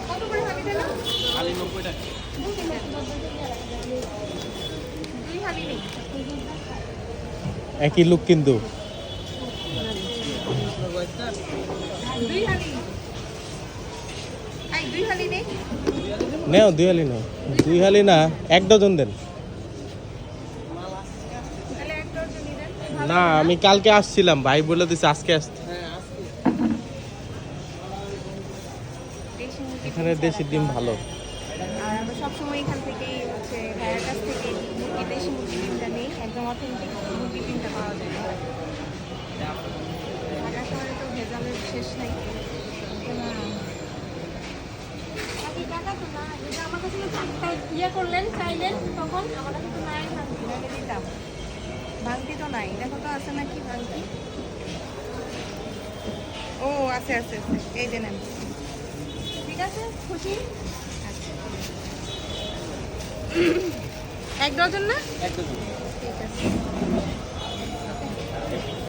কত করে হালি দিল? খালি 90 টাকা। দুই হালি নেই। একই লুক কিন্তু। দুই হালি। এই দুই হালি নেই। নেও 2 হালি নাও। 2 হালি না 1 ডজন দেন। তাহলে এক ডজনই দেন। না আমি কালকে আসছিলাম, ভাই বলে দিছে আজকে আসতে। দেশি মুরগি এখানে দেশি ডিম ভালো। আর আমরা সবসময় এখান থেকেই হচ্ছে ভাইয়ের কাছ থেকে মুরগি দেশি মুরগি ডিমটা নেই, একদম অথেন্টিক মুরগি ডিমটা পাওয়া যায়। ঢাকা শহরে তো ভেজালের শেষ নাই। টাকা তো না, এটা আমার কাছে ইয়ে করলেন চাইলেন তখন আমার কাছে তো নাই না। কিনে দিতাম। ভাঙতি তো নাই, দেখো তো আছে নাকি ভাঙতি। ও আছে আছে আছে, এই যে নেন। ঠিক আছে, খুশি। আচ্ছা। এক ডজন না? একদম